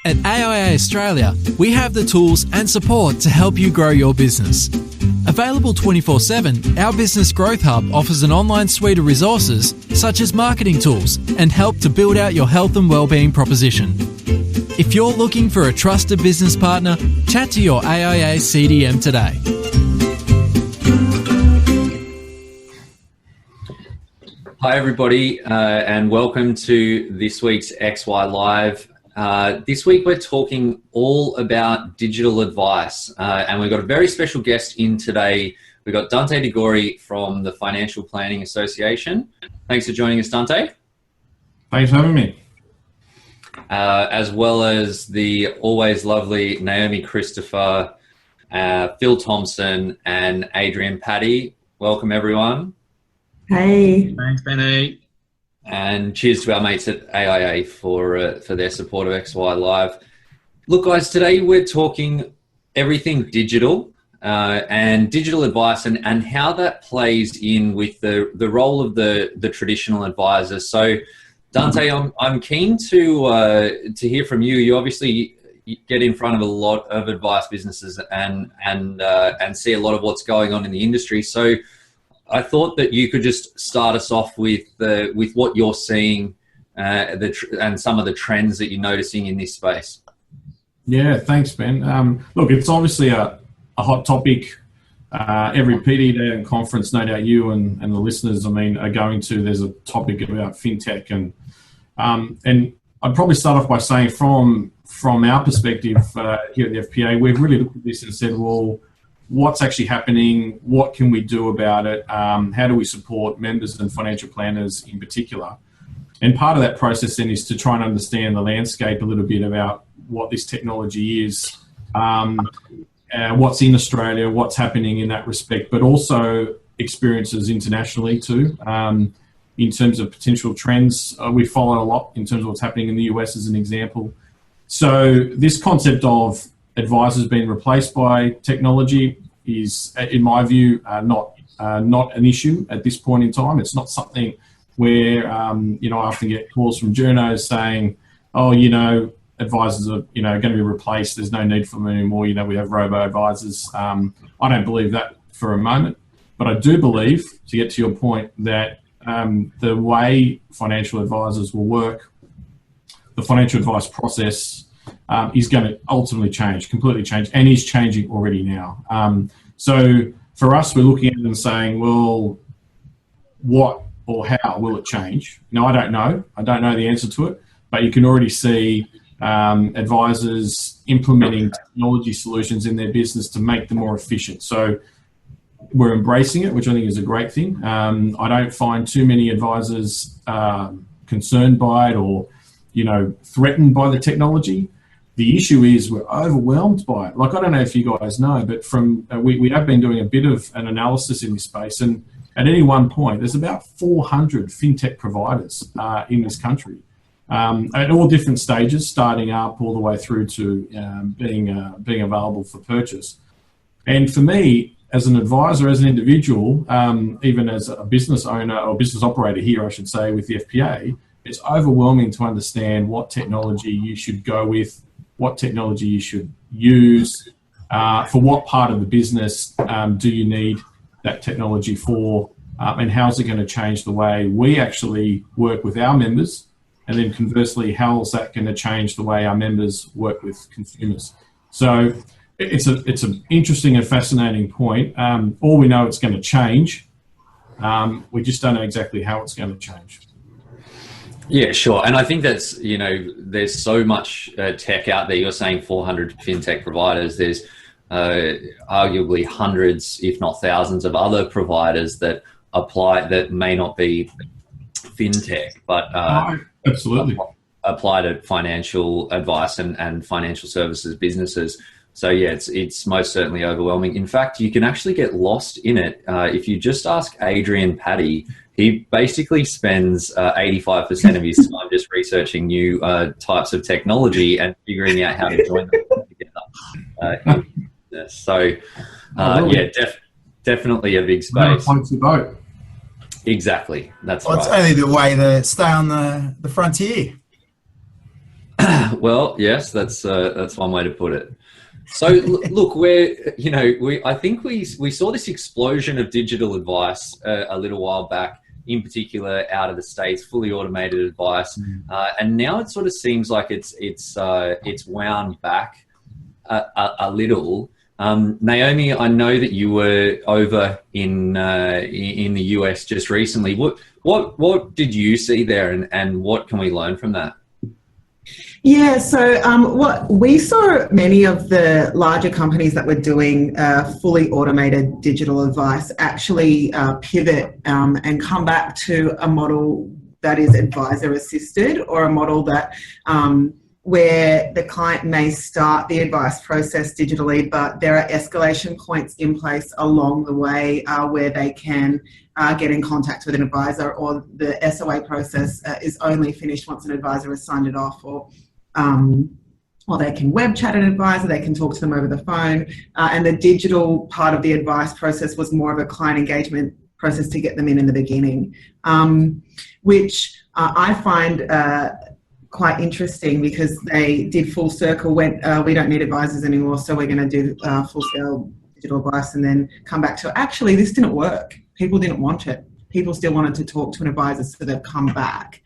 At AIA Australia, we have the tools and support to help you grow your business. Available 24/7, our Business Growth Hub offers an online suite of resources such as marketing tools and help to build out your health and wellbeing proposition. If you're looking for a trusted business partner, chat to your AIA CDM today. Hi everybody, and welcome to this week's XY Live. This week we're talking all about digital advice, and we've got a very special guest in today. We've got Dante De Gori from the Financial Planning Association. Thanks for joining us, Dante. Thanks for having me. As well as the always lovely Naomi Christopher, Phil Thompson, and Adrian Patty. Welcome everyone. Hey. Thanks, Benny. And cheers to our mates at AIA for their support of XY Live. Look, guys, today we're talking everything digital and digital advice and how that plays in with the role of the traditional advisor. So, Dante, I'm keen to hear from you. You obviously get in front of a lot of advice businesses and see a lot of what's going on in the industry. So, I thought that you could just start us off with what you're seeing and some of the trends that you're noticing in this space. Yeah, thanks, Ben. Look, it's obviously a hot topic. Every PD Day and conference, no doubt you and the listeners, are going to. There's a topic about fintech, and I'd probably start off by saying from our perspective here at the FPA, we've really looked at this and said, well, what's actually happening? What can we do about it? How do we support members and financial planners in particular? And part of that process then is to try and understand the landscape a little bit about what this technology is, what's in Australia, what's happening in that respect, but also experiences internationally too. In terms of potential trends, we follow a lot in terms of what's happening in the US as an example. So this concept of advisors being replaced by technology is, in my view, not an issue at this point in time. It's not something where, I often get calls from journos saying, advisors are, going to be replaced. There's no need for them anymore. We have robo-advisors. I don't believe that for a moment. But I do believe, to get to your point, that the way financial advisors will work, the financial advice process, is going to ultimately change, completely change, and is changing already now. So for us, we're looking at it and saying, well, what or how will it change? Now, I don't know. I don't know the answer to it, but you can already see advisors implementing technology solutions in their business to make them more efficient. So we're embracing it, which I think is a great thing. I don't find too many advisors concerned by it or, threatened by the technology. The issue is we're overwhelmed by it. Like, I don't know if you guys know, but we have been doing a bit of an analysis in this space, and at any one point, there's about 400 fintech providers in this country at all different stages, starting up all the way through to being available for purchase. And for me, as an advisor, as an individual, even as a business owner or business operator here, I should say, with the FPA, it's overwhelming to understand what technology you should go with, what technology you should use, for what part of the business do you need that technology for, and how's it going to change the way we actually work with our members, and then conversely, how's that going to change the way our members work with consumers? So it's an interesting and fascinating point. All we know, it's going to change. We just don't know exactly how it's going to change. Yeah, sure. And I think that's, there's so much tech out there. You're saying 400 fintech providers. There's arguably hundreds, if not thousands, of other providers that may not be fintech, but absolutely apply to financial advice and financial services businesses. So yeah, it's most certainly overwhelming. In fact, you can actually get lost in it if you just ask Adrian Patty. He basically spends 85% of his time just researching new types of technology and figuring out how to join them together. Definitely a big space. Points to vote. Exactly. That's right. It's only the way to stay on the frontier. Well, yes, that's one way to put it. So look, I think we saw this explosion of digital advice a little while back, in particular out of the States, fully automated advice, and now it sort of seems like it's wound back a little. Naomi, I know that you were over in the US just recently. What did you see there, and what can we learn from that? Yeah, so what we saw, many of the larger companies that were doing fully automated digital advice actually pivot and come back to a model that is advisor assisted, or a model that where the client may start the advice process digitally, but there are escalation points in place along the way where they can get in contact with an advisor, or the SOA process is only finished once an advisor has signed it off, or they can web chat an advisor, they can talk to them over the phone. And the digital part of the advice process was more of a client engagement process to get them in the beginning, which I find quite interesting, because they did full circle, went, we don't need advisors anymore, so we're going to do full scale digital advice, and then come back to, actually, this didn't work. People didn't want it. People still wanted to talk to an advisor, so they've come back.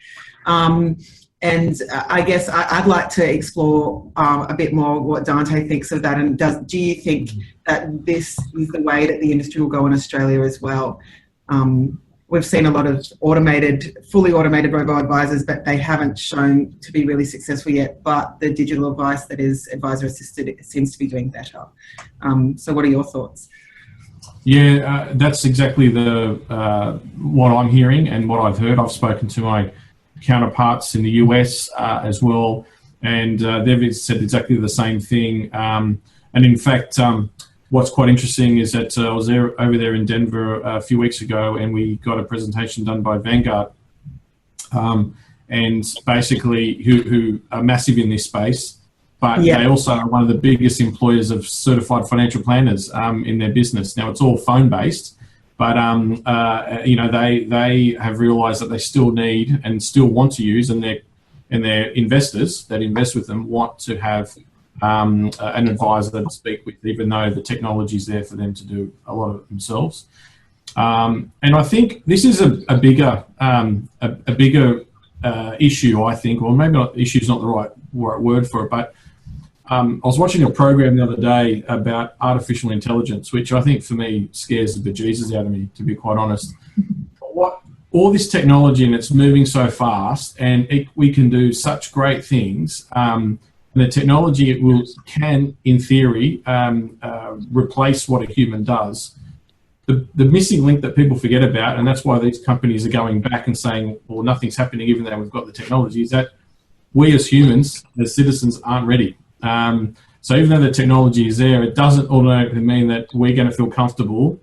And I guess I'd like to explore a bit more what Dante thinks of that. And do you think that this is the way that the industry will go in Australia as well? We've seen a lot of fully automated robo-advisors, but they haven't shown to be really successful yet. But the digital advice that is advisor-assisted, it seems to be doing better. So what are your thoughts? Yeah, that's exactly what I'm hearing and what I've heard. I've spoken to my counterparts in the US as well, and they've said exactly the same thing. And in fact, what's quite interesting is that I was over there in Denver a few weeks ago, and we got a presentation done by Vanguard, and basically who are massive in this space, but they also are one of the biggest employers of certified financial planners in their business. Now, it's all phone-based, but they have realised that they still need and still want to use, and their investors that invest with them want to have an advisor to speak with, even though the technology is there for them to do a lot of it themselves. And I think this is a bigger issue. I think, or maybe not, issue is not the right word for it, but I was watching a program the other day about artificial intelligence, which I think for me scares the bejesus out of me, to be quite honest. All this technology, and it's moving so fast, and we can do such great things. And the technology can, in theory, replace what a human does. The missing link that people forget about, and that's why these companies are going back and saying, well, nothing's happening even though we've got the technology, is that we as humans, as citizens, aren't ready. So even though the technology is there, it doesn't automatically mean that we're going to feel comfortable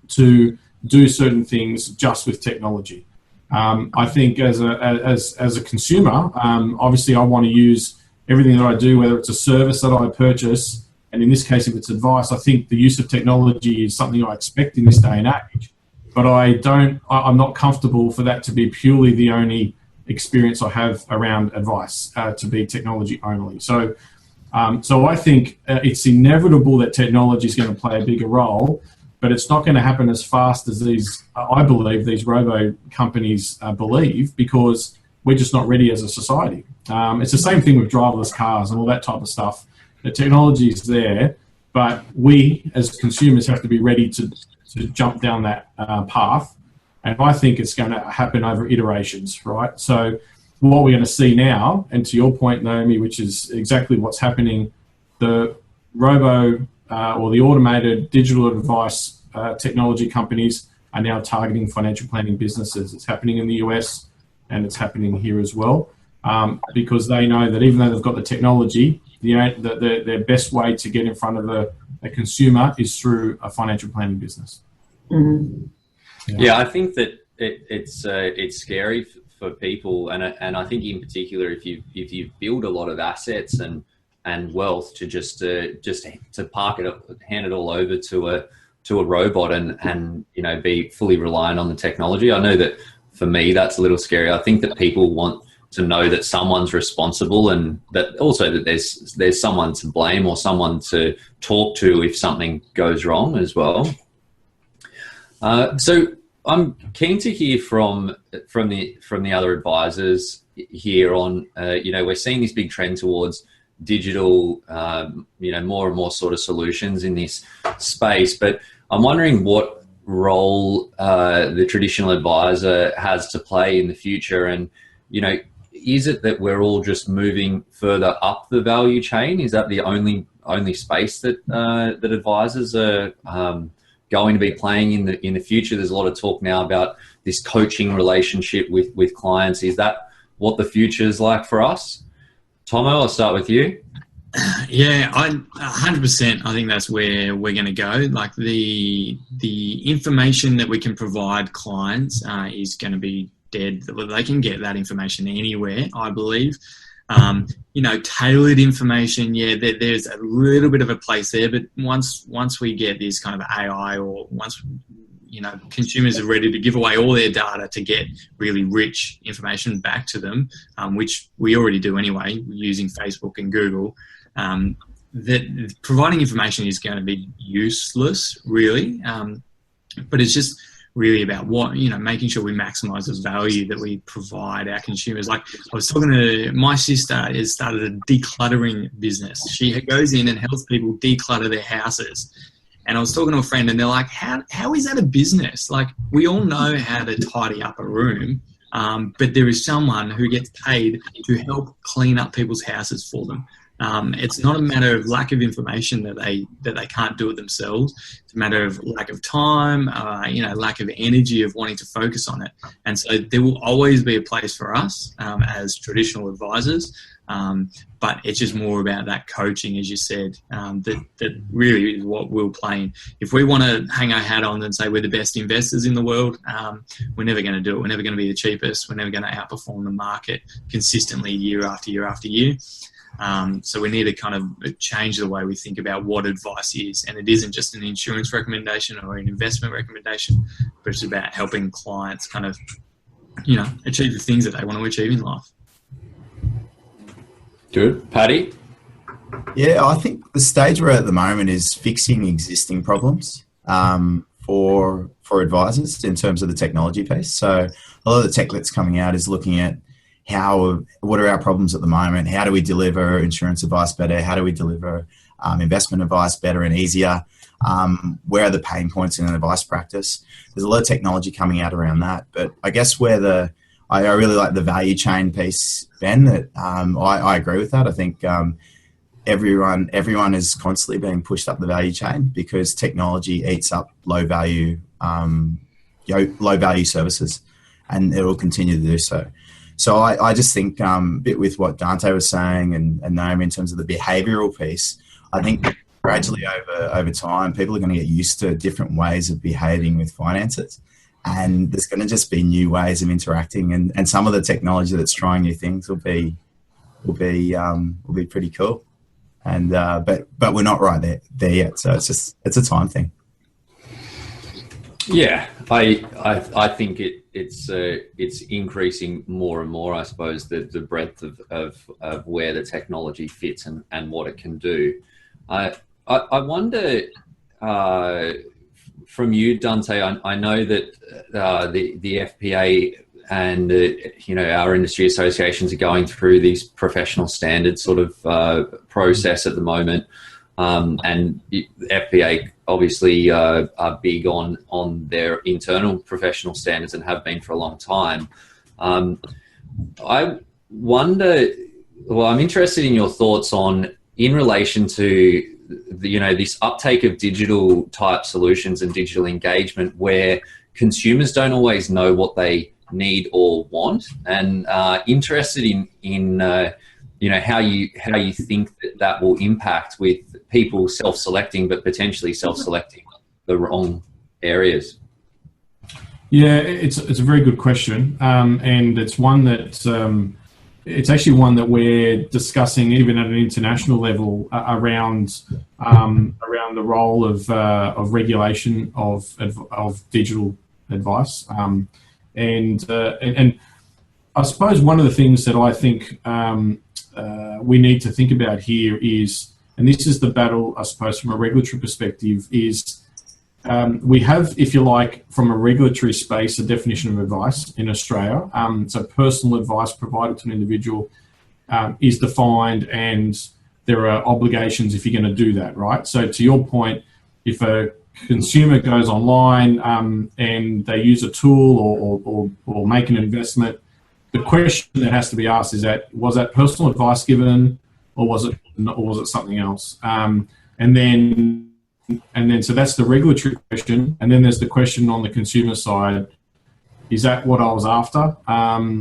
to do certain things just with technology. I think as a consumer, obviously I want to use everything that I do, whether it's a service that I purchase, and in this case, if it's advice, I think the use of technology is something I expect in this day and age. But I'm not comfortable for that to be purely the only experience I have around advice, to be technology only. So I think it's inevitable that technology is going to play a bigger role, but it's not going to happen as fast as I believe these robo companies believe, because we're just not ready as a society. It's the same thing with driverless cars and all that type of stuff. The technology is there, but we as consumers have to be ready to jump down that path. And I think it's going to happen over iterations, right? So what we're going to see now, and to your point, Naomi, which is exactly what's happening, the robo or the automated digital advice technology companies are now targeting financial planning businesses. It's happening in the US and it's happening here as well, because they know that even though they've got the technology, their best way to get in front of a consumer is through a financial planning business. Mm-hmm. Yeah, I think that it's scary for people, and I think in particular if you build a lot of assets and wealth to just park it up, hand it all over to a robot and be fully reliant on the technology. I know that for me that's a little scary. I think that people want to know that someone's responsible, and that also that there's someone to blame or someone to talk to if something goes wrong as well. So I'm keen to hear from the other advisors here on, we're seeing this big trend towards digital, more and more sort of solutions in this space, but I'm wondering what role the traditional advisor has to play in the future. And, is it that we're all just moving further up the value chain? Is that the only space that advisors are going to be playing in the future? There's a lot of talk now about this coaching relationship with clients. Is that what the future is like for us? Tomo, I'll start with you. Yeah, 100%. I think that's where we're going to go. Like the information that we can provide clients is going to be dead. They can get that information anywhere, I believe. Tailored information, there's a little bit of a place there, but once we get this kind of AI, or once consumers are ready to give away all their data to get really rich information back to them, which we already do anyway using Facebook and Google, that providing information is going to be useless, really. But it's just really about making sure we maximize the value that we provide our consumers. Like I was talking to my sister, has started a decluttering business. She goes in and helps people declutter their houses. And I was talking to a friend, and they're like, how is that a business? Like, we all know how to tidy up a room, but there is someone who gets paid to help clean up people's houses for them. It's not a matter of lack of information that they can't do it themselves. It's a matter of lack of time, lack of energy of wanting to focus on it. And so there will always be a place for us as traditional advisors, but it's just more about that coaching, as you said, that really is what we'll play in. If we want to hang our hat on and say we're the best investors in the world, we're never going to do it. We're never going to be the cheapest. We're never going to outperform the market consistently year after year after year. So we need to kind of change the way we think about what advice is. And it isn't just an insurance recommendation or an investment recommendation, but it's about helping clients kind of, achieve the things that they want to achieve in life. Good. Patty? Yeah, I think the stage we're at the moment is fixing existing problems for advisors in terms of the technology piece. So a lot of the tech that's coming out is looking at what are our problems at the moment? How do we deliver insurance advice better? How do we deliver investment advice better and easier? Where are the pain points in an advice practice? There's a lot of technology coming out around that, but I guess I really like the value chain piece, Ben, that I agree with that. I think everyone is constantly being pushed up the value chain because technology eats up low value services, and it will continue to do so. So I just think a bit with what Dante was saying and Naomi in terms of the behavioural piece, I think gradually over time, people are going to get used to different ways of behaving with finances. And there's going to just be new ways of interacting, and some of the technology that's trying new things will be pretty cool. And but we're not right there yet, so it's a time thing. Yeah, I think it's increasing more and more. I suppose the breadth of where the technology fits and what it can do. I wonder. From you, Dante, I know that the FPA and our industry associations are going through these professional standards sort of process at the moment, and FPA obviously are big on their internal professional standards and have been for a long time. I wonder. Well, I'm interested in your thoughts in relation to this uptake of digital type solutions and digital engagement where consumers don't always know what they need or want, and interested in how you think that will impact with people self-selecting, but potentially self-selecting the wrong areas. Yeah, it's a very good question, and it's one that it's actually one that we're discussing even at an international level around the role of regulation of digital advice, and I suppose one of the things that I think we need to think about here is, and this is the battle, I suppose, from a regulatory perspective, is we have, if you like, from a regulatory space, a definition of advice in Australia. So personal advice provided to an individual is defined, and there are obligations if you're going to do that, right? So to your point, if a consumer goes online and they use a tool or make an investment, the question that has to be asked is that, was that personal advice given, or was it something else? And then so that's the regulatory question. And then there's the question on the consumer side: is that what I was after?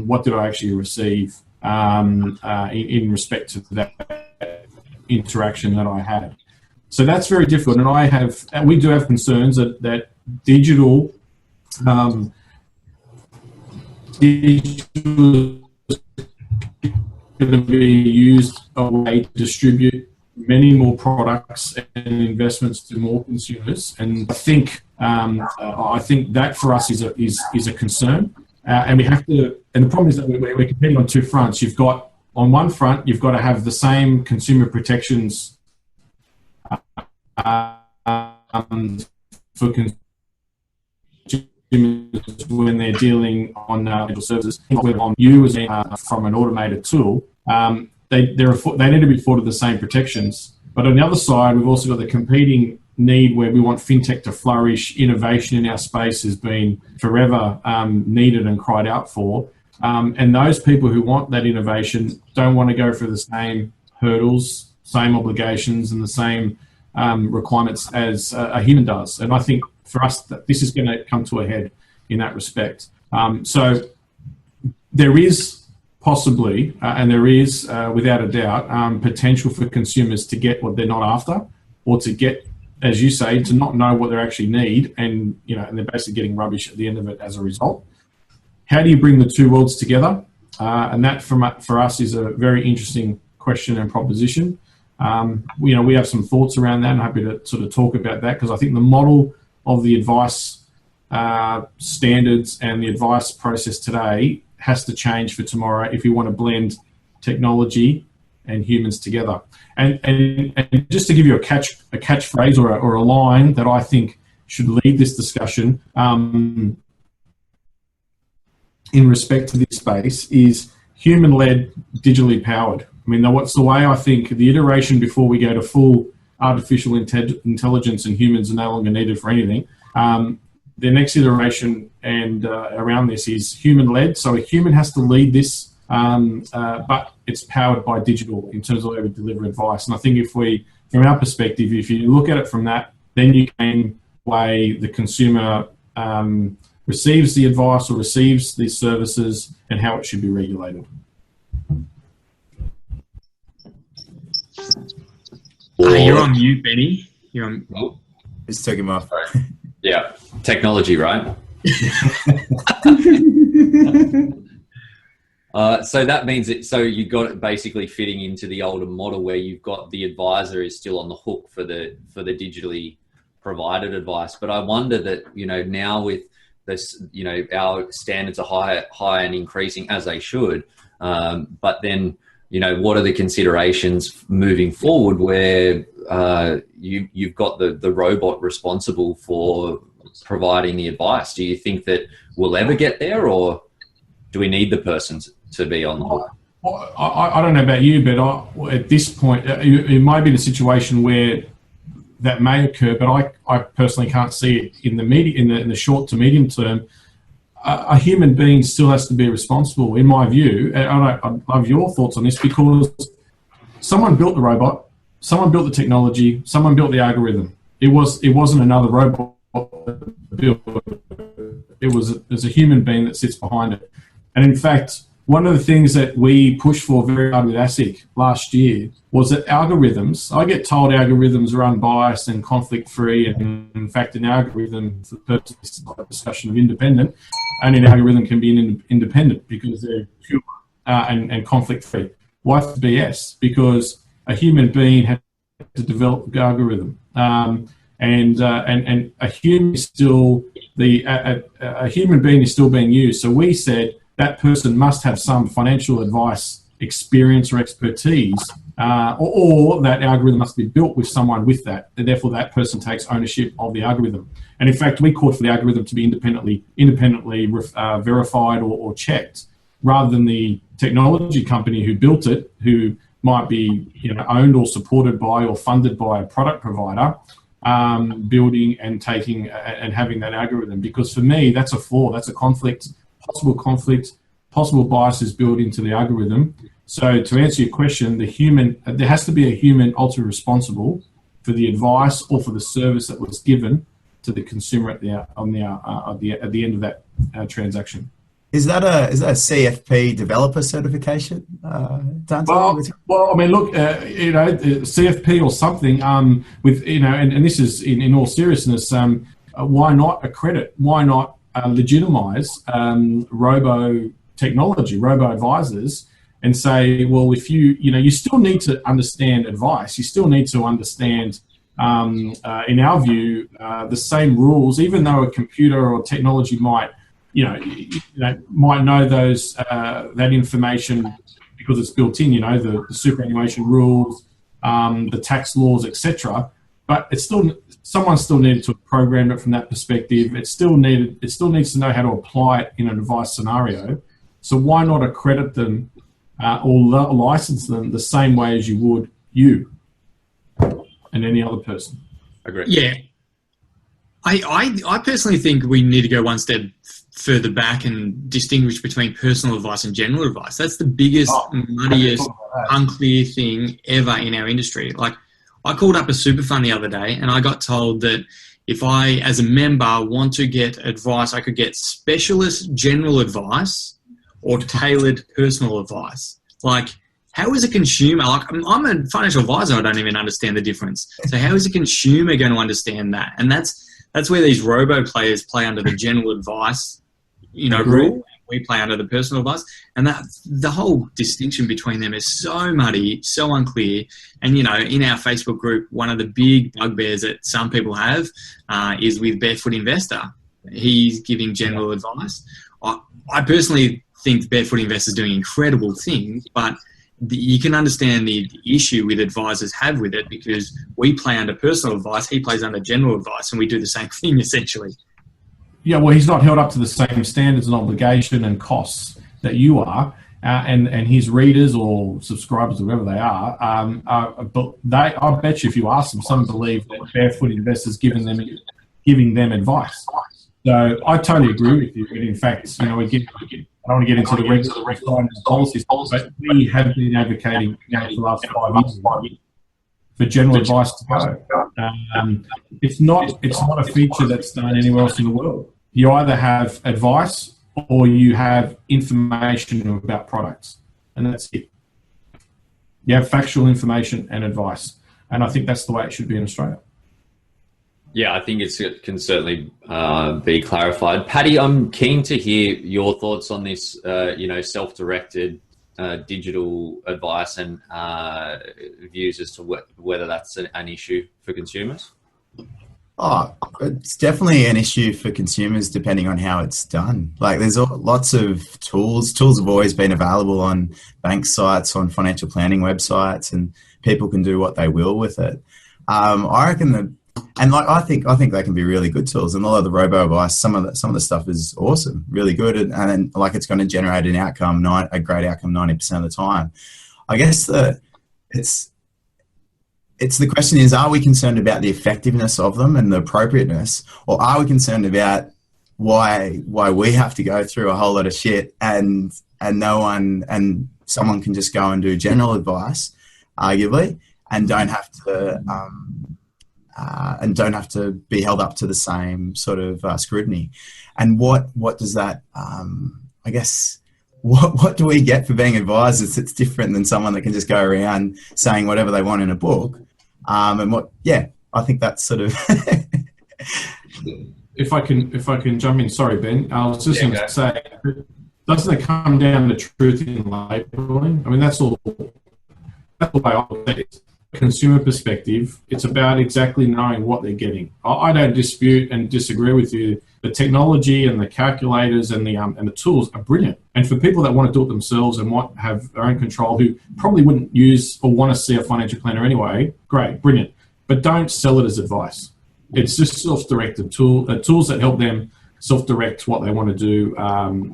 What did I actually receive in respect to that interaction that I had? So that's very difficult. And we do have concerns that digital is going to be used a way to distribute many more products and investments to more consumers. And I think that for us is a concern. And we have to. And the problem is that we're competing on two fronts. You've got, on one front, you've got to have the same consumer protections for consumers when they're dealing on digital services. On you as from an automated tool, they need to be afforded the same protections. But on the other side, we've also got the competing need where we want fintech to flourish. Innovation in our space has been forever needed and cried out for. And those people who want that innovation don't want to go through the same hurdles, same obligations, and the same requirements as a human does. And I think for us, that this is going to come to a head in that respect. So there is possibly, and there is without a doubt, potential for consumers to get what they're not after, or to get, as you say, to not know what they actually need, and and they're basically getting rubbish at the end of it as a result. How do you bring the two worlds together? And that, for us, is a very interesting question and proposition. We have some thoughts around that, and I'm happy to sort of talk about that, because I think the model of the advice standards and the advice process today has to change for tomorrow if we want to blend technology and humans together. And just to give you a catchphrase or a line that I think should lead this discussion in respect to this space is human-led, digitally powered. I mean, what's the way I think the iteration before we go to full artificial intelligence and humans are no longer needed for anything. The next iteration and around this is human-led. So a human has to lead this, but it's powered by digital in terms of the way we deliver advice. And I think from our perspective, if you look at it from that, then you can weigh the consumer receives the advice or receives these services and how it should be regulated. You're on mute, Benny. You're on. Oh, just took him off. Yeah, technology, right? So that means so you got it basically fitting into the older model where you've got the advisor is still on the hook for the digitally provided advice. But I wonder that now with this, our standards are high and increasing, as they should. But then what are the considerations moving forward where you've got the robot responsible for providing the advice? Do you think that we'll ever get there, or do we need the person to be on the hook? Well, I don't know about you, but at this point, it might be the situation where that may occur, but I personally can't see it in the short to medium term. A human being still has to be responsible, in my view. I'd love your thoughts on this, because someone built the robot, someone built the technology, someone built the algorithm. It wasn't another robot built. It was a human being that sits behind it. And in fact, one of the things that we pushed for very hard with ASIC last year was that algorithms, I get told algorithms are unbiased and conflict-free, and in fact an algorithm, for the purpose of discussion of independent, and an algorithm can be independent because they're pure and conflict-free. Why is BS? Because a human being had to develop the algorithm. And a human is still a human being is still being used. So we said that person must have some financial advice experience or expertise, or that algorithm must be built with someone with that, and therefore that person takes ownership of the algorithm. And in fact, we called for the algorithm to be independently verified or checked, rather than the technology company who built it, who might be owned or supported by or funded by a product provider, building and taking and having that algorithm. Because for me, that's a flaw, that's a conflict, possible biases built into the algorithm. So to answer your question, there has to be a human ultimately responsible for the advice or for the service that was given to the consumer at the end of that transaction. Is that a CFP developer certification, Dante? Well, I mean, look, CFP or something. And this is in all seriousness. Why not accredit? Why not legitimize robo technology, robo advisors, and say, well, if you still need to understand advice, you still need to understand, in our view, the same rules, even though a computer or technology might know those that information because it's built in, the superannuation rules, the tax laws, etc. But it's still, someone still needed to have programmed it from that perspective. It still needs to know how to apply it in an advice scenario. So why not accredit them or license them the same way as you would you and any other person? Agree. Yeah. I personally think we need to go one step further back and distinguish between personal advice and general advice. That's the biggest, muddiest, unclear thing ever in our industry. Like, I called up a super fund the other day and I got told that if I, as a member, want to get advice, I could get specialist general advice or tailored personal advice. Like, how is a consumer, like, I'm a financial advisor, I don't even understand the difference. So how is a consumer going to understand that? And that's where these robo players play under the general advice, rule. We play under the personal advice, and that the whole distinction between them is so muddy, so unclear. And in our Facebook group, one of the big bugbears that some people have is with Barefoot Investor. He's giving general advice. I personally think Barefoot Investor is doing incredible things, but you can understand the issue with advisors have with it, because we play under personal advice, he plays under general advice, and we do the same thing essentially. Yeah, well, he's not held up to the same standards and obligation and costs that you are, and his readers or subscribers, or whoever they are. But I bet you, if you ask them, some believe that Barefoot Investors giving them advice. So I totally agree with you. And in fact, I don't want to get into the regulatory policies, but we have been advocating now for the last 5 years for general advice to go. It's not a feature that's done anywhere else in the world. You either have advice or you have information about products, and that's it. You have factual information and advice, and I think that's the way it should be in Australia. Yeah, I think it can certainly be clarified. Patty, I'm keen to hear your thoughts on this, self-directed digital advice and views as to whether that's an issue for consumers. Oh, it's definitely an issue for consumers depending on how it's done. Like, there's lots of tools. Tools have always been available on bank sites, on financial planning websites, and people can do what they will with it. I reckon I think they can be really good tools. And a lot of the robo advice, some of the stuff is awesome, really good, and like, it's going to generate an outcome, a great outcome 90% of the time. I guess it's the question is, are we concerned about the effectiveness of them and the appropriateness, or are we concerned about why we have to go through a whole lot of shit and someone can just go and do general advice, arguably, and don't have to be held up to the same sort of scrutiny. And what does that, I guess, what do we get for being advisors that's different than someone that can just go around saying whatever they want in a book? I think that's sort of... If I can jump in, sorry, Ben, I was just going to say, doesn't it come down to truth in labeling? I mean, that's all the way I look at it. consumer perspective, it's about exactly knowing what they're getting. I don't dispute and disagree with you. The technology and the calculators and the tools are brilliant. And for people that want to do it themselves and want have their own control, who probably wouldn't use or want to see a financial planner anyway, great, brilliant. But don't sell it as advice. It's just self-directed tools that help them self-direct what they want to do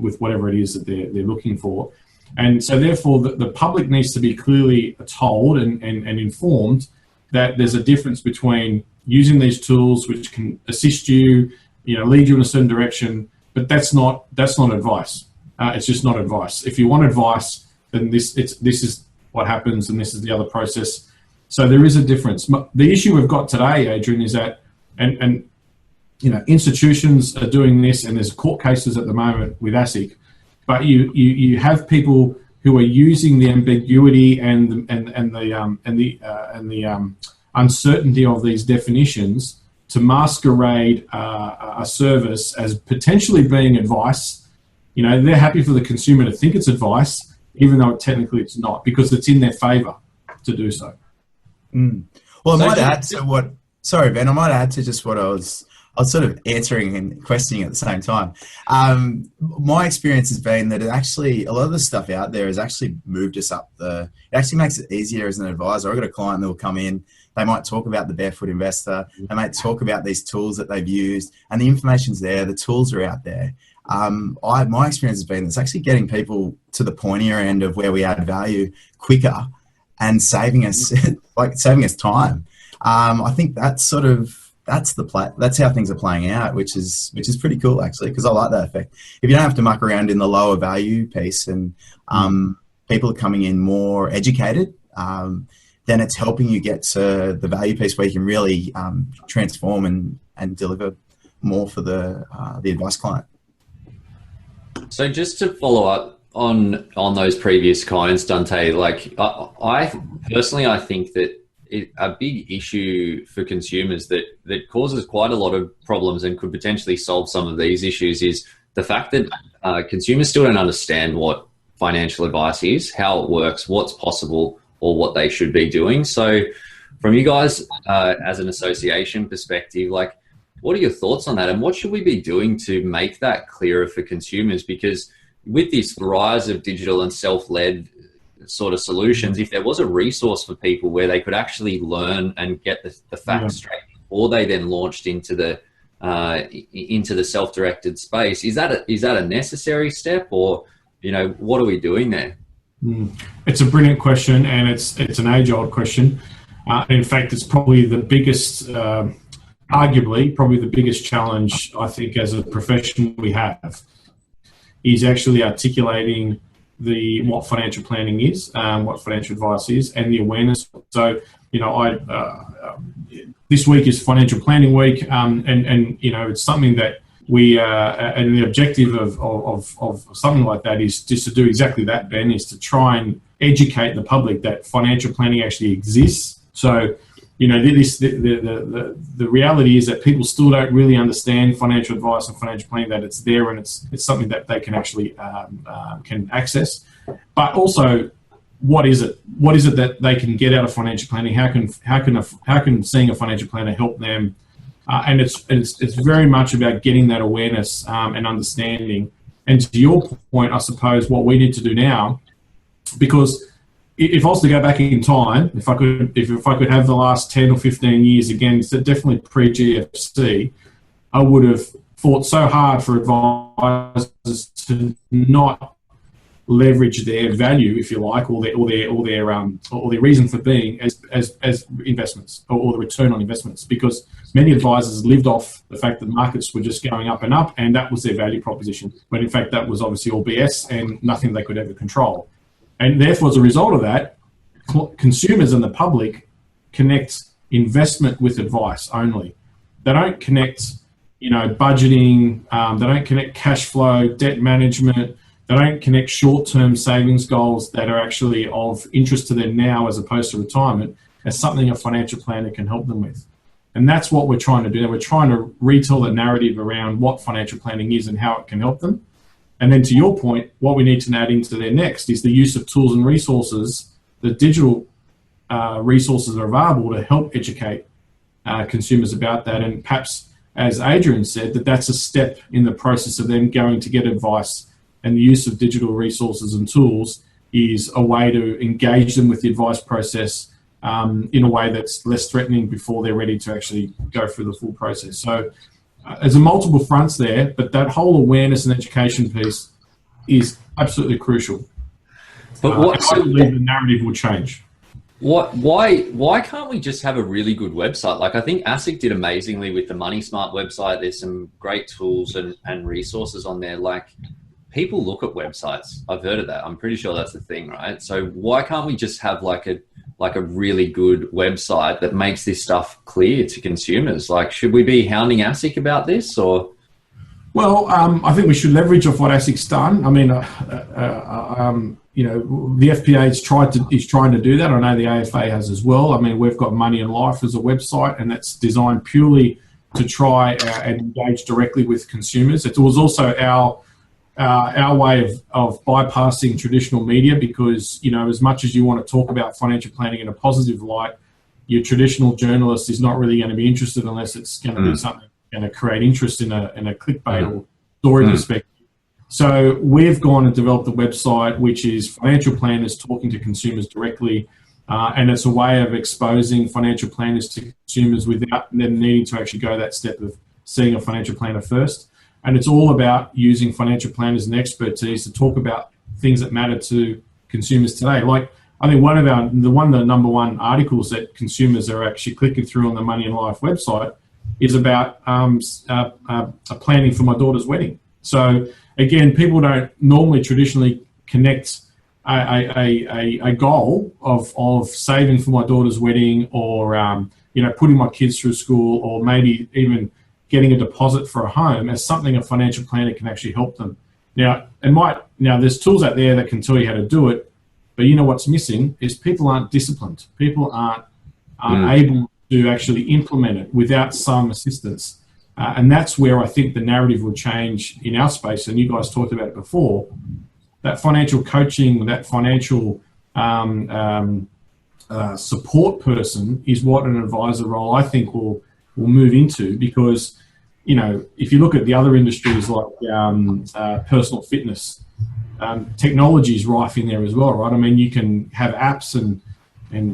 with whatever it is that they're looking for. And so therefore the public needs to be clearly told and informed that there's a difference between using these tools which can assist you, lead you in a certain direction, but that's not advice. It's just not advice. If you want advice, then this is what happens and this is the other process. So there is a difference. The issue we've got today, Adrian, is that and institutions are doing this, and there's court cases at the moment with ASIC. But you have people who are using the ambiguity and the uncertainty of these definitions to masquerade a service as potentially being advice. They're happy for the consumer to think it's advice, even though technically it's not, because it's in their favour to do so. Well, I might add to what. Sorry, Ben. I might add to just what I was sort of answering and questioning at the same time. My experience has been that a lot of the stuff out there has actually moved us up it actually makes it easier as an advisor. I've got a client that will come in, they might talk about the Barefoot Investor, they might talk about these tools that they've used, and the information's there, the tools are out there. My experience has been it's actually getting people to the pointier end of where we add value quicker and saving us time. I think that's how things are playing out, which is pretty cool actually, because I like that effect. If you don't have to muck around in the lower value piece and people are coming in more educated, then it's helping you get to the value piece where you can really transform and deliver more for the advice client. So just to follow up on those previous comments, Dante, I personally think that a big issue for consumers that causes quite a lot of problems and could potentially solve some of these issues is the fact that consumers still don't understand what financial advice is, how it works, what's possible, or what they should be doing. So from you guys as an association perspective, what are your thoughts on that, and what should we be doing to make that clearer for consumers? Because with this rise of digital and self-led sort of solutions, if there was a resource for people where they could actually learn and get the facts straight before they then launched into the self-directed space, is that a necessary step, or what are we doing there? It's a brilliant question, and it's an age-old question. In fact, it's probably the biggest, arguably probably the biggest challenge I think as a profession we have, is actually articulating what financial planning is, what financial advice is, and the awareness. So, this week is Financial Planning Week, and it's something that we and the objective of something like that is just to do exactly that, Ben, is to try and educate the public that financial planning actually exists. So, the reality is that people still don't really understand financial advice and financial planning, that it's there and it's something that they can actually can access. But also, what is it? What is it that they can get out of financial planning? How can seeing a financial planner help them? And it's very much about getting that awareness and understanding. And to your point, I suppose what we need to do now, because if I was to go back in time, if I could have the last 10 or 15 years again, so definitely pre-GFC, I would have fought so hard for advisors to not leverage their value, if you like, or their reason for being as investments or the return on investments, because many advisors lived off the fact that markets were just going up and up, and that was their value proposition. But in fact, that was obviously all BS and nothing they could ever control. And therefore, as a result of that, consumers and the public connect investment with advice only. They don't connect, budgeting. They don't connect cash flow, debt management. They don't connect short-term savings goals that are actually of interest to them now as opposed to retirement as something a financial planner can help them with. And that's what we're trying to do. We're trying to retell the narrative around what financial planning is and how it can help them. And then to your point, what we need to add into there next is the use of tools and resources, the digital resources are available to help educate consumers about that. And perhaps, as Adrian said, that's a step in the process of them going to get advice, and the use of digital resources and tools is a way to engage them with the advice process in a way that's less threatening before they're ready to actually go through the full process. So there's a multiple fronts there, but that whole awareness and education piece is absolutely crucial. But I believe the narrative will change. Why can't we just have a really good website? Like, I think ASIC did amazingly with the Money Smart website. There's some great tools and resources on there. Like, people look at websites. I've heard of that. I'm pretty sure that's the thing, right? So why can't we just have like a really good website that makes this stuff clear to consumers? Like, should we be hounding ASIC about this, or? Well, I think we should leverage off what ASIC's done. I mean, the FPA is trying to do that. I know the AFA has as well. I mean, we've got Money and Life as a website, and that's designed purely to try and engage directly with consumers. It was also our way of bypassing traditional media, because, as much as you want to talk about financial planning in a positive light, your traditional journalist is not really going to be interested unless it's going to be something going to create interest in a clickbait or story perspective. So we've gone and developed a website which is financial planners talking to consumers directly, and it's a way of exposing financial planners to consumers without them needing to actually go that step of seeing a financial planner first. And it's all about using financial planners and expertise to talk about things that matter to consumers today. Like, I think the number one articles that consumers are actually clicking through on the Money and Life website is about planning for my daughter's wedding. So again, people don't normally traditionally connect a goal of saving for my daughter's wedding, or putting my kids through school, or maybe even getting a deposit for a home as something a financial planner can actually help them. Now, there's tools out there that can tell you how to do it, but what's missing is people aren't disciplined. People aren't able to actually implement it without some assistance. And that's where I think the narrative will change in our space. And you guys talked about it before. That financial coaching, that financial support person is what an advisor role, I think, will move into, because, if you look at the other industries like personal fitness, technology is rife in there as well, right? I mean, you can have apps and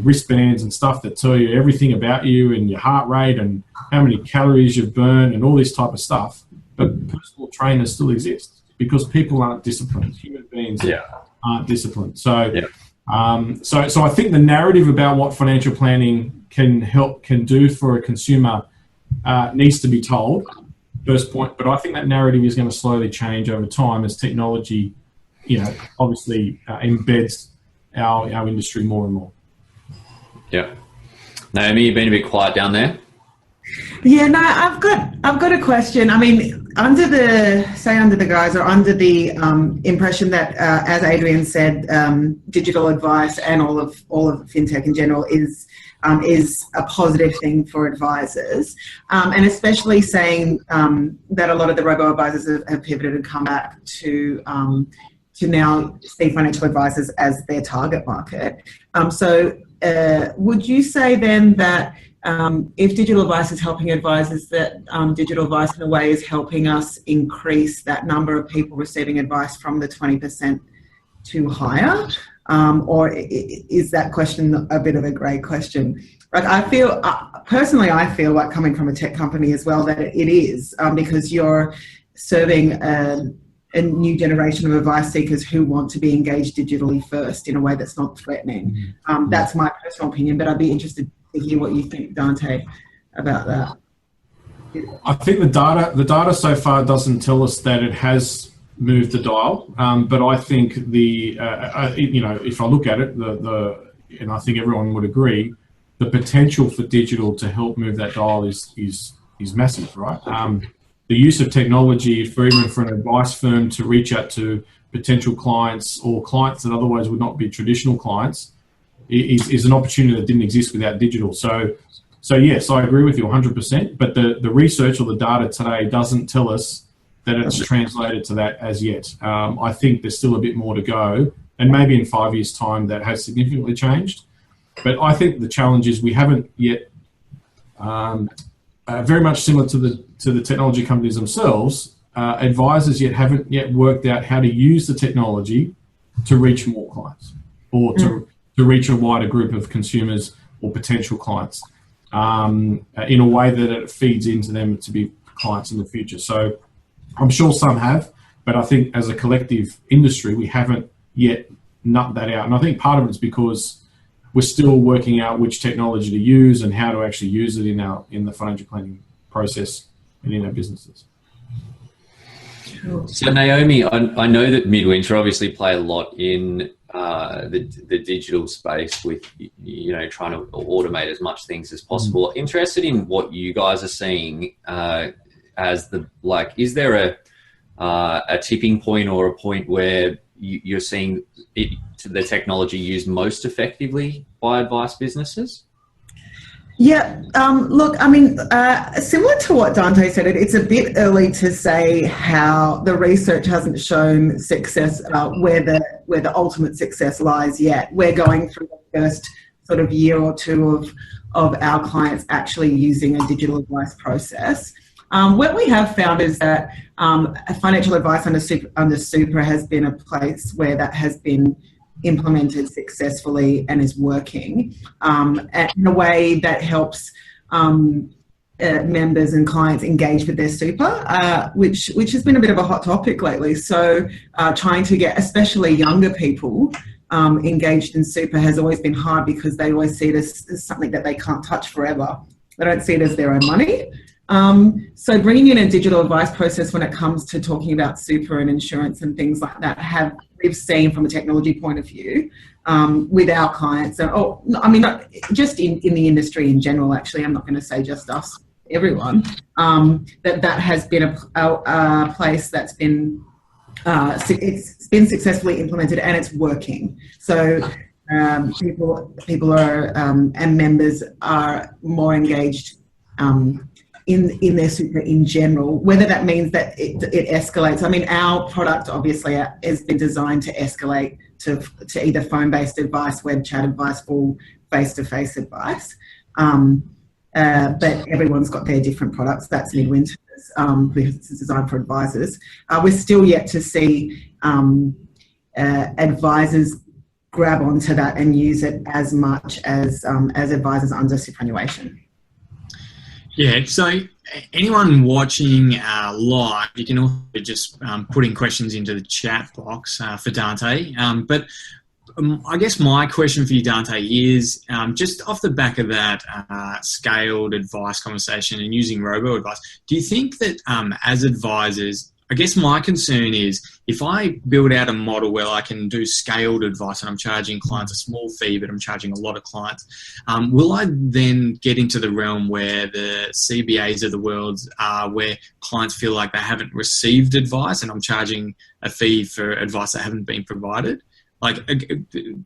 wristbands and stuff that tell you everything about you and your heart rate and how many calories you've burned and all this type of stuff. But personal trainers still exist because people aren't disciplined. Human beings aren't disciplined. So, so I think the narrative about what financial planning can do for a consumer needs to be told, first point. But I think that narrative is going to slowly change over time as technology, obviously embeds our industry more and more. Yeah. Naomi, you've been a bit quiet down there. Yeah, no, I've got a question. I mean, under the guise, or under the impression that, as Adrian said, digital advice and all of fintech in general is a positive thing for advisors, and especially saying that a lot of the robo-advisors have pivoted and come back to now see financial advisors as their target market. So would you say then that if digital advice is helping advisors, that digital advice in a way is helping us increase that number of people receiving advice from the 20% to higher? Or is that question a bit of a grey question? Like, I feel like, coming from a tech company as well, that it is, because you're serving a new generation of advice seekers who want to be engaged digitally first in a way that's not threatening. That's my personal opinion, but I'd be interested to hear what you think, Dante, about that. I think the data so far doesn't tell us that it has moved the dial, but I think if I look at it, and I think everyone would agree, the potential for digital to help move that dial is massive, right? The use of technology even for an advice firm to reach out to potential clients or clients that otherwise would not be traditional clients is an opportunity that didn't exist without digital. So yes, I agree with you 100%, but the research or the data today doesn't tell us that it's translated to that as yet. I think there's still a bit more to go, and maybe in 5 years' time that has significantly changed. But I think the challenge is we haven't yet, very much similar to the technology companies themselves, advisors haven't yet worked out how to use the technology to reach more clients, or to reach a wider group of consumers or potential clients, in a way that it feeds into them to be clients in the future. So I'm sure some have, but I think as a collective industry, we haven't yet nut that out. And I think part of it's because we're still working out which technology to use and how to actually use it in the financial planning process and in our businesses. So Naomi, I know that Midwinter obviously play a lot in the digital space with, trying to automate as much things as possible. Interested in what you guys are seeing as is there a tipping point or a point where you're seeing the technology used most effectively by advice businesses? Yeah, look, I mean, similar to what Dante said, it's a bit early to say how the research hasn't shown success, where the ultimate success lies yet. We're going through the first sort of year or two of our clients actually using a digital advice process. What we have found is that financial advice under super has been a place where that has been implemented successfully and is working in a way that helps members and clients engage with their super, which has been a bit of a hot topic lately. So trying to get especially younger people engaged in super has always been hard, because they always see it as something that they can't touch forever. They don't see it as their own money. So bringing in a digital advice process when it comes to talking about super and insurance and things like that we've seen from a technology point of view with our clients. Not just in the industry in general, actually. I'm not going to say just us, everyone. That has been a place that's been, it's been successfully implemented and it's working. So people are, and members are more engaged in their super in general, whether that means that it escalates. I mean, our product obviously has been designed to escalate to either phone-based advice, web chat advice, or face-to-face advice. But everyone's got their different products. That's Midwinter's, because it's designed for advisors. We're still yet to see advisors grab onto that and use it as much as advisors under superannuation. Yeah, so anyone watching live, you can also just put in questions into the chat box for Dante. But I guess my question for you, Dante, is just off the back of that scaled advice conversation and using robo-advice, do you think that as advisors, I guess my concern is if I build out a model where I can do scaled advice and I'm charging clients a small fee, but I'm charging a lot of clients, will I then get into the realm where the CBAs of the world are, where clients feel like they haven't received advice and I'm charging a fee for advice that haven't been provided? Like,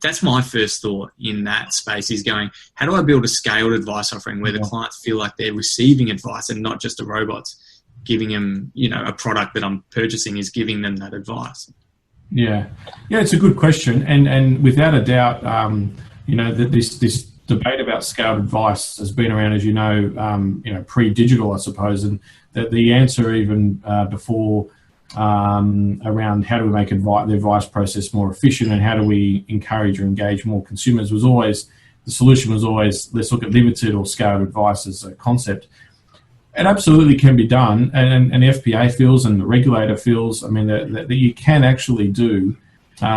that's my first thought in that space, is going, how do I build a scaled advice offering where the clients feel like they're receiving advice and not just a robot's giving them, a product that I'm purchasing is giving them that advice? Yeah, it's a good question, and without a doubt, that this debate about scaled advice has been around, as you know, pre-digital, I suppose, and that the answer even before around how do we make the advice process more efficient and how do we encourage or engage more consumers was always, the solution was always, let's look at limited or scaled advice as a concept. It absolutely can be done, and the FPA feels and the regulator feels, that you can actually do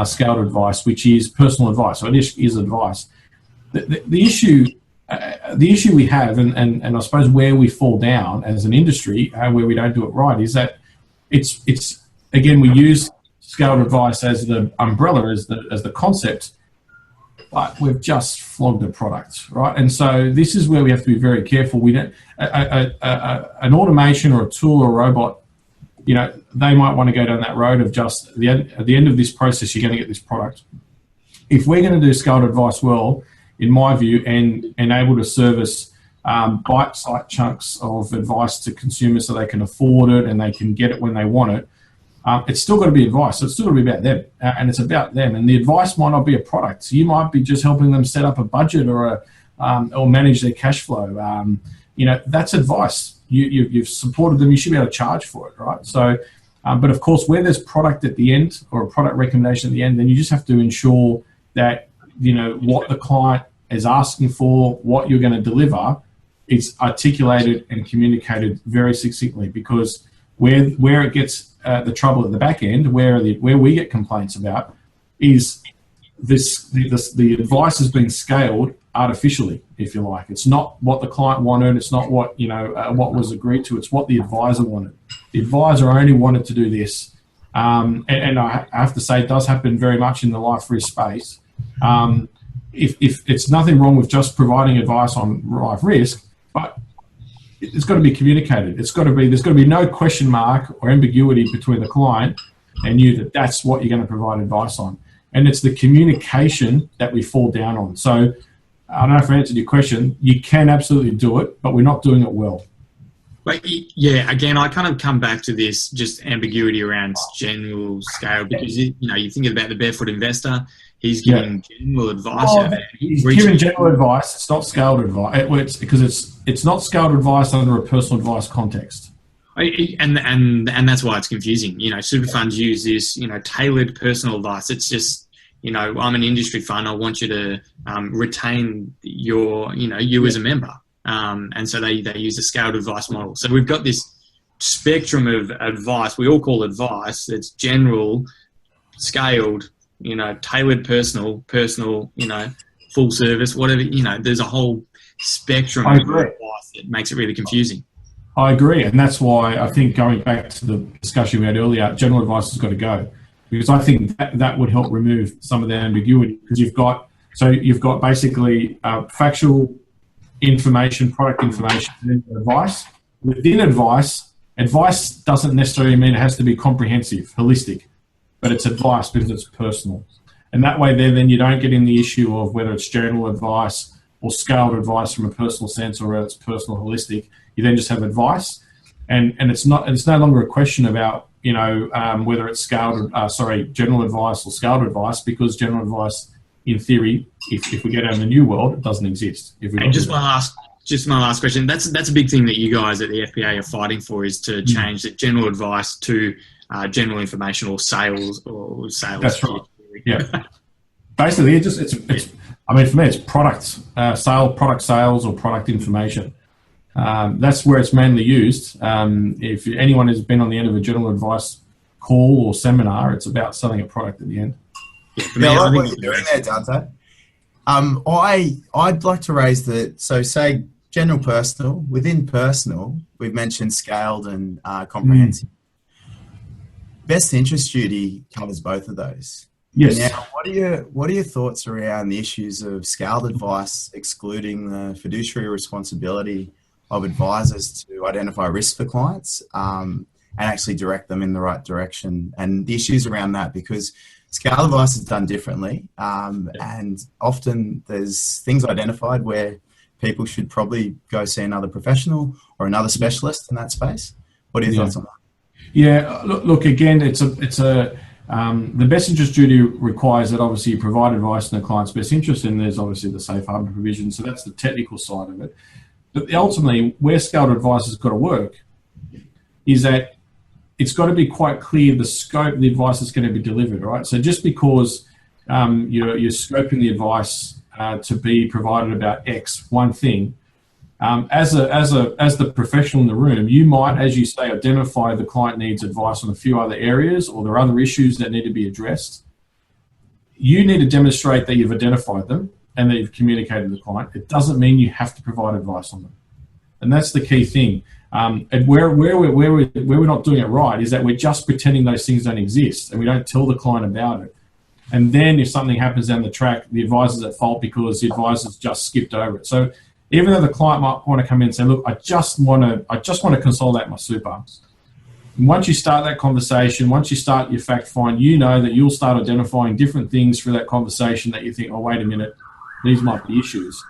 scaled advice, which is personal advice. So it is advice. The issue we have, and I suppose where we fall down as an industry, where we don't do it right, is that it's again, we use scaled advice as the umbrella, as the concept, but we've just flogged the product, right? And so this is where we have to be very careful. We don't an automation or a tool or a robot, they might want to go down that road of just at the end of this process, you're going to get this product. If we're going to do scaled advice well, in my view, and able to service bite-sized chunks of advice to consumers so they can afford it and they can get it when they want it, it's still got to be advice. So it's still got to be about them, and it's about them. And the advice might not be a product. So you might be just helping them set up a budget or manage their cash flow. That's advice. You've supported them. You should be able to charge for it, right? So, but of course, where there's product at the end or a product recommendation at the end, then you just have to ensure that what the client is asking for, what you're going to deliver, is articulated and communicated very succinctly. Because where it gets the trouble at the back end, where we get complaints about, is the advice has been scaled artificially, if you like. It's not what the client wanted. It's not what what was agreed to. It's what the advisor wanted. The advisor only wanted to do this, and I have to say, it does happen very much in the life risk space. If it's nothing wrong with just providing advice on life risk, but it's got to be communicated. There's got to be no question mark or ambiguity between the client and you that's what you're going to provide advice on. And it's the communication that we fall down on. So I don't know if I answered your question. You can absolutely do it, but we're not doing it well. But yeah, again, I kind of come back to this just ambiguity around general scale, because you think about the barefoot investor. He's giving general advice. He's giving general advice. It's not scaled advice. It's not scaled advice under a personal advice context. And that's why it's confusing. Super funds use this, tailored personal advice. It's just, I'm an industry fund. I want you to retain you as a member. And so they use a scaled advice model. So we've got this spectrum of advice. We all call advice. It's general, scaled, tailored personal, full service, whatever, there's a whole spectrum of advice that makes it really confusing. I agree. And that's why I think, going back to the discussion we had earlier, general advice has got to go, because I think that would help remove some of the ambiguity, because you've got basically factual information, product information, and advice. Within advice doesn't necessarily mean it has to be comprehensive, holistic, but it's advice because it's personal. And that way then you don't get in the issue of whether it's general advice or scaled advice from a personal sense, or whether it's personal holistic. You then just have advice, and it's no longer a question about whether it's general advice or scaled advice, because general advice, in theory, if we get out in the new world, it doesn't exist. Just my last question. That's a big thing that you guys at the FPA are fighting for, is to change the general advice to general information or sales. That's right. Yeah. Basically, for me, it's products, product sales or product information. That's where it's mainly used. If anyone has been on the end of a general advice call or seminar, it's about selling a product at the end. Yeah, I like what you're doing there, Dante. I'd like to raise that. So, say general personal. Within personal, we've mentioned scaled and comprehensive. Best interest duty covers both of those. Yes. Now, what are your thoughts around the issues of scaled advice excluding the fiduciary responsibility of advisors to identify risk for clients and actually direct them in the right direction, and the issues around that? Because scaled advice is done differently, and often there's things identified where people should probably go see another professional or another specialist in that space. What are your thoughts on that? Yeah, look again, the best interest duty requires that obviously you provide advice in the client's best interest, and there's obviously the safe harbour provision. So that's the technical side of it. But ultimately, where scaled advice has got to work is that it's got to be quite clear the scope of the advice that's going to be delivered, right? So just because you're scoping the advice to be provided about X, one thing, as the professional in the room, you might, as you say, identify the client needs advice on a few other areas, or there are other issues that need to be addressed. You need to demonstrate that you've identified them and that you've communicated to the client. It doesn't mean you have to provide advice on them. And that's the key thing. And where we're not doing it right is that we're just pretending those things don't exist, and we don't tell the client about it. And then if something happens down the track, the advisor's at fault because the advisor's just skipped over it. So even though the client might want to come in and say, look, I just want to consolidate my super. And once you start that conversation, once you start your fact find, you know that you'll start identifying different things through that conversation that you think, oh, wait a minute, these might be issues.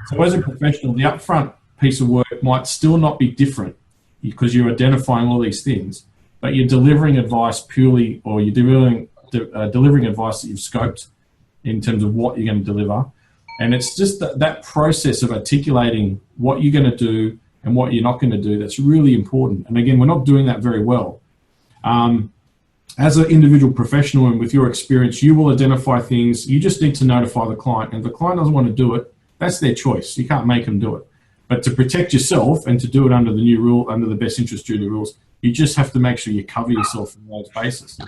So as a professional, the upfront piece of work might still not be different because you're identifying all these things. but you're delivering advice purely, or you're delivering advice that you've scoped in terms of what you're going to deliver. And it's just that process of articulating what you're going to do and what you're not going to do that's really important. And again, we're not doing that very well. As an individual professional and with your experience, you will identify things. You just need to notify the client. And if the client doesn't want to do it, that's their choice. You can't make them do it. But to protect yourself and to do it under the new rule, under the best interest duty rules, you just have to make sure you cover yourself on those bases.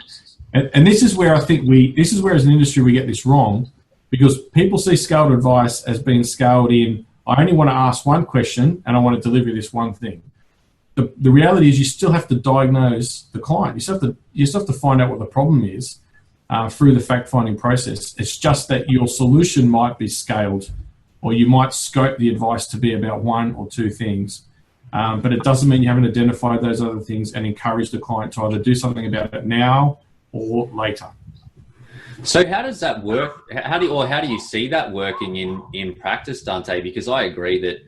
And this is where I think this is where as an industry we get this wrong, because people see scaled advice as being scaled in, I only want to ask one question and I want to deliver this one thing. The reality is you still have to diagnose the client. You still have to find out what the problem is through the fact-finding process. It's just that your solution might be scaled, or you might scope the advice to be about one or two things. But it doesn't mean you haven't identified those other things and encourage the client to either do something about it now or later. So how does that work? How do you see that working in practice, Dante? Because I agree that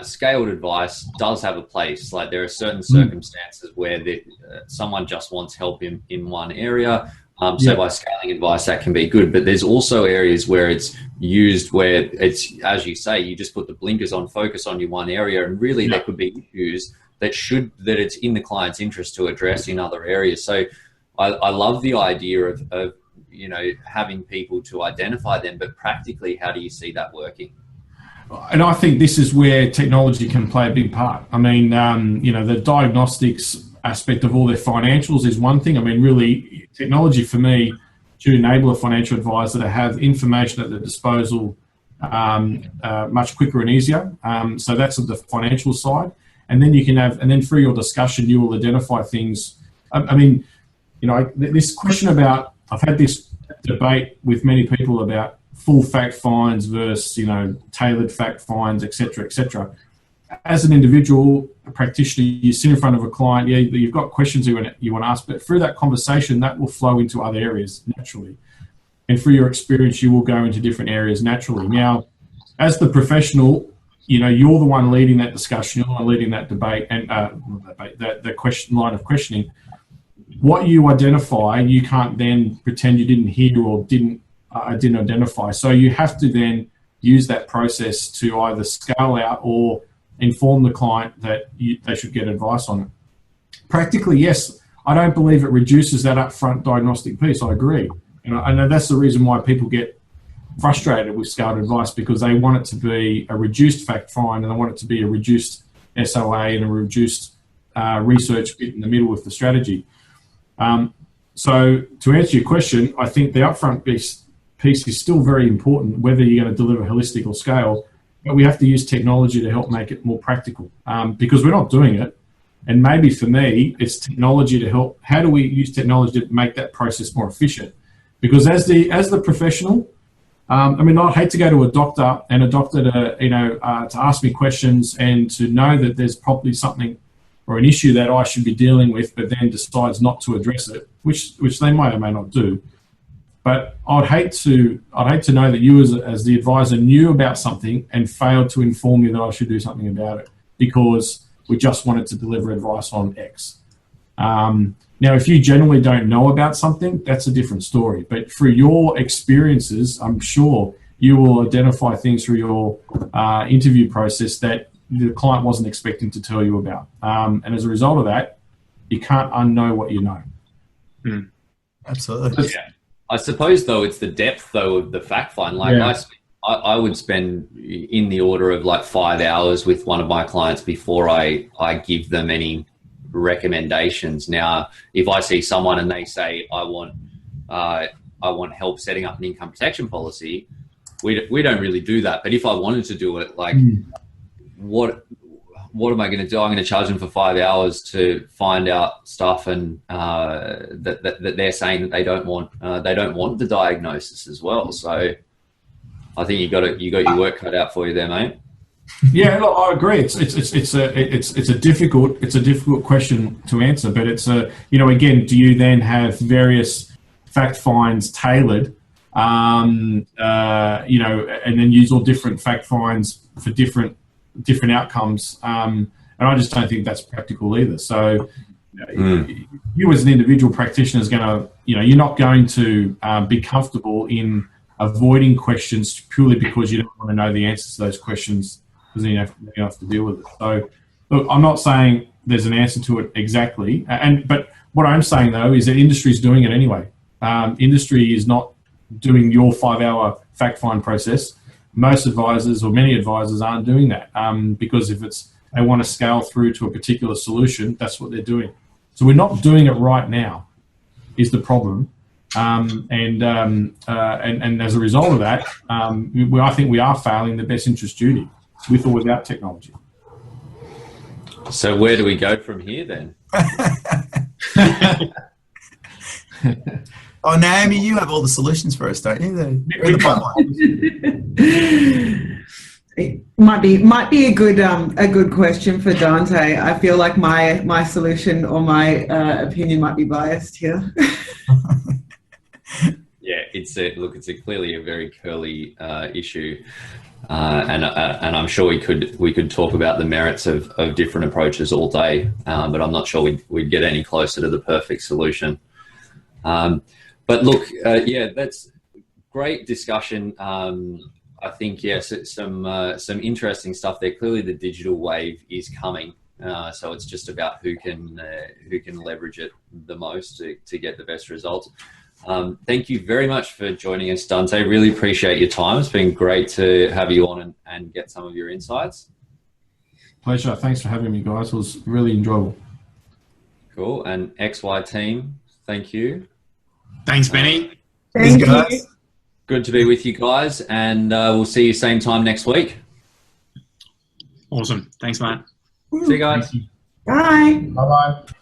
scaled advice does have a place. Like there are certain circumstances where someone just wants help in one area. So by scaling advice, that can be good. But there's also areas where it's used where it's, as you say, you just put the blinkers on, focus on your one area, and really there could be issues that it's in the client's interest to address in other areas. So I love the idea of having people to identify them, but practically, how do you see that working? And I think this is where technology can play a big part. I mean, the diagnostics aspect of all their financials is one thing. I mean, really, technology for me should enable a financial advisor to have information at their disposal much quicker and easier. So that's the financial side. And then then through your discussion, you will identify things. This question about, I've had this debate with many people about full fact finds versus, tailored fact finds, et cetera, et cetera. As an individual, a practitioner, you sit in front of a client, you've got questions you want to ask, but through that conversation, that will flow into other areas naturally. And through your experience, you will go into different areas naturally. Now, as the professional, you're the one leading that discussion, you're the one leading that debate and the question line of questioning. What you identify, you can't then pretend you didn't hear or didn't identify. So you have to then use that process to either scale out or inform the client that they should get advice on it. Practically, yes, I don't believe it reduces that upfront diagnostic piece. I agree. And I know that's the reason why people get frustrated with scaled advice, because they want it to be a reduced fact find and they want it to be a reduced SOA and a reduced research bit in the middle with the strategy. So to answer your question, I think the upfront piece is still very important, whether you're going to deliver holistic or scale, but we have to use technology to help make it more practical because we're not doing it. And maybe for me, it's technology to help. How do we use technology to make that process more efficient? Because as the professional, I'd hate to go to a doctor and a doctor to ask me questions and to know that there's probably something or an issue that I should be dealing with, but then decides not to address it, which they may or may not do. But I'd hate to know that you as the advisor knew about something and failed to inform me that I should do something about it because we just wanted to deliver advice on X. Now, if you generally don't know about something, that's a different story. But through your experiences, I'm sure you will identify things through your interview process that the client wasn't expecting to tell you about. And as a result of that, you can't unknow what you know. Absolutely. Yeah. I suppose, though, it's the depth, though, of the fact find. I would spend in the order of 5 hours with one of my clients before I give them any recommendations. Now, if I see someone and they say, I want help setting up an income protection policy, we don't really do that. But if I wanted to do it, what am I going to do? I'm going to charge them for 5 hours to find out stuff, and that they're saying that they don't want the diagnosis as well. So I think you got your work cut out for you there, mate. Yeah, look, I agree. It's a difficult question to answer, but it's again, do you then have various fact finds tailored, and then use all different fact finds for different outcomes, and I just don't think that's practical either. So You as an individual practitioner is going to, you're not going to be comfortable in avoiding questions purely because you don't want to know the answers to those questions, because then you have to deal with it. So, look, I'm not saying there's an answer to it exactly, but what I'm saying though is that industry is doing it anyway. Industry is not doing your 5-hour fact find process. Most advisors, or many advisors, aren't doing that because if they want to scale through to a particular solution, that's what they're doing. So we're not doing it right now, is the problem. And as a result of that, I think we are failing the best interest duty, with or without technology. So where do we go from here then? Oh, Naomi, you have all the solutions for us, don't you? It might be a good question for Dante. I feel like my solution or my opinion might be biased here. Yeah, it's clearly a very curly issue, and I'm sure we could talk about the merits of different approaches all day, but I'm not sure we'd get any closer to the perfect solution. But look, that's great discussion. I think yes, it's some interesting stuff there. Clearly, the digital wave is coming, so it's just about who can leverage it the most to get the best results. Thank you very much for joining us, Dante. Really appreciate your time. It's been great to have you on and get some of your insights. Pleasure. Thanks for having me, guys. It was really enjoyable. Cool. And XY team, thank you. Thanks, Benny. Thank you. Good to be with you guys, and we'll see you same time next week. Awesome. Thanks, mate. See you guys. Bye. Bye-bye.